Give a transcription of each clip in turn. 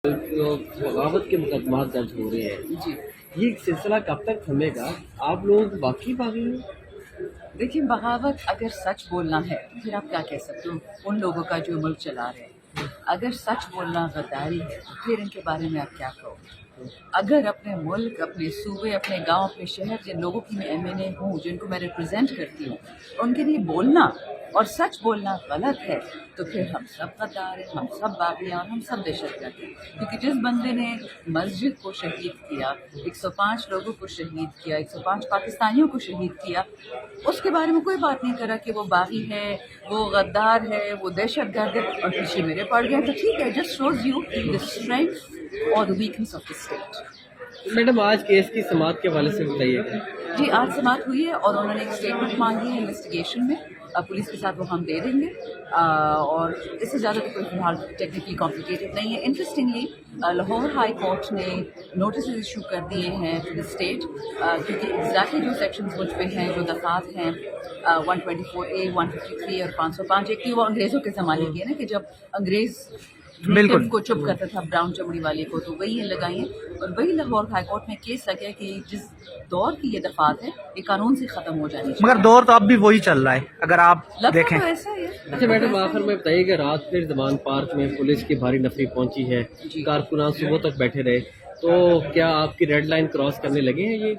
बगावत के मुकदमात दर्ज हो रहे हैं, जी ये सिलसिला कब तक थमेगा? आप लोग बाकी बागी हैं? देखिए, बगावत अगर सच बोलना है तो फिर आप क्या कह सकते हो उन लोगों का जो मुल्क चला रहे हैं। अगर सच बोलना गद्दारी है तो फिर इनके बारे में आप क्या कहोगे? अगर अपने मुल्क, अपने सूबे, अपने गांव, अपने शहर, जिन लोगों की मैं एमएनए हूँ, जिनको मैं रिप्रेजेंट करती हूँ, उनके लिए बोलना और सच बोलना गलत है तो फिर हम सब गद्दार हैं, हम सब बागी हैं और हम सब दहशतगर्द हैं। क्योंकि जिस बंदे ने मस्जिद को शहीद किया, 105 लोगों को शहीद किया, 105 पाकिस्तानियों को शहीद किया, उसके बारे में कोई बात नहीं करा कि वो बागी है, वो गद्दार है, वो दहशतगर्द है और पीछे मेरे पड़ गए। तो ठीक है, just shows you the strength और the weakness of the state. Madam, आज केस की समाअत के हवाले से बताइएगा। जी, आज समाअत हुई है और उन्होंने एक स्टेटमेंट मांगी है इन्वेस्टिगेशन में। पुलिस के साथ वो हम दे देंगे और इससे ज़्यादा तो कोई फिलहाल टेक्निकली कॉम्प्लिकेटेड नहीं है। इंटरेस्टिंगली लाहौर हाई कोर्ट ने नोटिस इशू कर दिए हैं टू द स्टेट, क्योंकि एग्जैक्टली जो सेक्शंस मुझ पे हैं, जो दफात हैं 124A, 153 और 505, एक वो अंग्रेज़ों के ज़माने की है ना, कि जब अंग्रेज़ बिल्कुल को चुप करता था ब्राउन चमड़ी वाले को, तो वही लगाई है। और वही लाहौर हाई कोर्ट में केस लगा कि जिस दौर की ये दफात है ये कानून से ख़त्म हो जानी चाहिए। मगर दौर तो अब भी वही चल रहा है अगर आप लगता देखें। तो ऐसा ही है। अच्छा मैडम, आखिर में बताइए कि रात फिर जमान पार्क में पुलिस की भारी नफरी पहुंची है, जी। कारकुनान सुबह तक बैठे रहे, तो क्या आपकी रेड लाइन क्रॉस करने लगे हैं ये?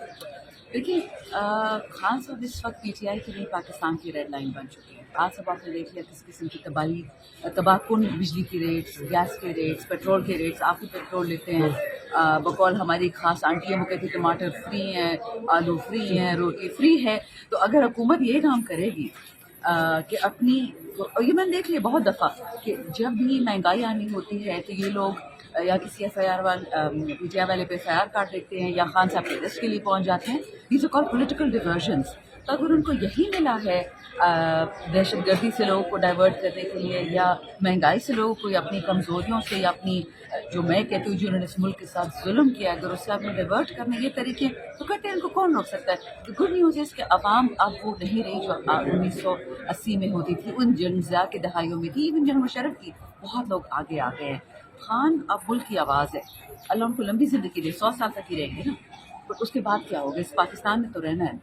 देखिए, खान साहब इस वक्त पीटीआई के लिए पाकिस्तान की रेड लाइन बन चुकी है। आज सब आपने देख लिया किस किस्म की तबाहकुन बिजली की रेट्स, गैस के रेट्स, पेट्रोल के रेट्स। आप ही पेट्रोल लेते हैं, बकौल हमारी खास आंटियों में कहती टमाटर फ्री हैं, आलू फ्री हैं, रोटी फ्री है। तो अगर हुकूमत ये काम करेगी कि अपनी, और ये मैंने देख लिया बहुत दफ़ा कि जब भी महंगाई आनी होती है तो ये लोग या किसी एफआईआर वाले, पीटीआई वाले पे एफआईआर काट देते हैं या खान साहब के अरेस्ट के लिए पहुंच जाते हैं। These are called political divergences. तो अगर उनको यही मिला है दहशतगर्दी से लोगों को डाइवर्ट करने के लिए या महंगाई से लोगों को या अपनी कमज़ोरियों से या अपनी, जो मैं कहती हूँ जिन्होंने इस मुल्क के साथ जुल्म किया, अगर उससे आपने डाइवर्ट करने ये तरीके तो कहते हैं इनको कौन रोक सकता है। तो गुड न्यूज़ है कि अवाम अब वो नहीं रही जो 1980 में होती थी, उन जनज़ा के दहाइयों में थी। इवन जनरल मुशर्रफ की बहुत लोग आगे आ गए हैं। खान अब मुल्क की आवाज़ है। अल्लाह उनको लंबी ज़िंदगी दे, 100 साल तक ही रहेंगे ना, पर उसके बाद क्या होगा? इस पाकिस्तान में तो रहना है।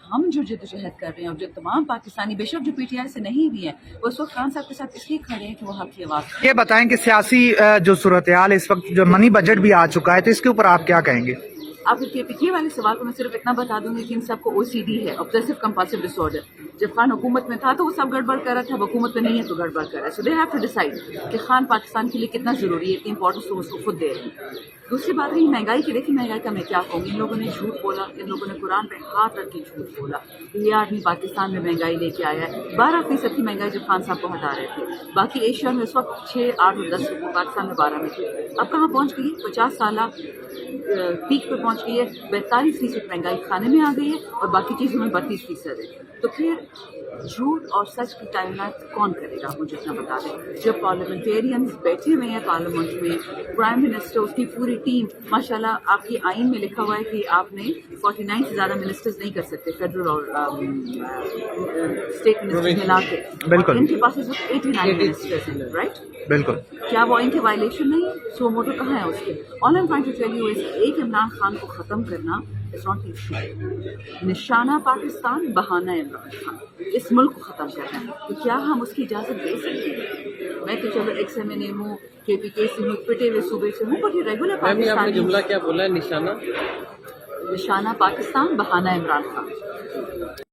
हम जो जद्दोजहद कर रहे हैं और जो तमाम पाकिस्तानी, बेशक जो पीटीआई से नहीं भी हैं, वो इस वक्त खान साहब के साथ इसलिए खड़े हैं कि वो हक की आवाज़। ये बताएं कि सियासी जो सूरत हाल है इस वक्त, जो मनी बजट भी आ चुका है, तो इसके ऊपर आप क्या कहेंगे? आप के वाले सवाल को मैं सिर्फ इतना बता दूंगी कि इन सबको ओसीडी है, ऑब्सेसिव कंपल्सिव डिसऑर्डर। जब खान हुकूमत में था तो वो सब गड़बड़ कर रहा था, हुकूमत में नहीं है तो गड़बड़ कर रहा है। सो दे हैव टू डिसाइड कि खान पाकिस्तान के लिए कितना ज़रूरी है, इतनी इंपॉर्टेंस तो उसको खुद दे रहे हैं। दूसरी बात रही महंगाई की। देखिए, महंगाई का मैं क्या कहूँगी, इन लोगों ने झूठ बोला, इन लोगों ने कुरान पे हाथ रख के झूठ बोला। ये आदमी पाकिस्तान में महंगाई लेके आया है, 12% की महंगाई जब खान साहब को हटा रहे थे। बाकी एशिया में उस वक्त 6, 8 और 10 रुपये, पाकिस्तान में 12 में थे। अब कहाँ पहुँच गई? 50 साल पीक पे पहुँच गई है। 42% महंगाई खाने में आ गई है और बाकी चीज़ों में 32% है। तो फिर झूठ और सच की टाइमलाइन कौन करेगा? मुझे इतना बता दें। जब पार्लियामेंटेरियंस बैठे हुए हैं पार्लियामेंट में, प्राइम मिनिस्टर, उसकी पूरी टीम, माशाल्लाह आपकी आइन में लिखा हुआ है कि आपने 49 से ज़्यादा मिनिस्टर्स नहीं कर सकते, फेडरल और स्टेट मिनिस्टर मिला के। बिल्कुल। इनके पास इस वक्त 89 मिनिस्टर्स हैं, राइट? बिल्कुल। क्या वो इनके वायलेशन नहीं है? सो मोटो कहाँ है उसके? All I am trying to tell you is, एक इमरान खान को ख़त्म करना इज नॉट इशू। निशाना पाकिस्तान, बहाना इमरान खान, इस मुल्क को ख़त्म करना है। तो क्या हम उसकी इजाज़त दे सकते हैं? मैं तो चलो XMNA हूँ, KPK से हूँ, पिटे हुए सूबे से हूँ, बट ये रेगुलर आपने पाकिस्तानी। जुमला क्या बोला है? निशाना निशाना पाकिस्तान, बहाना इमरान खान।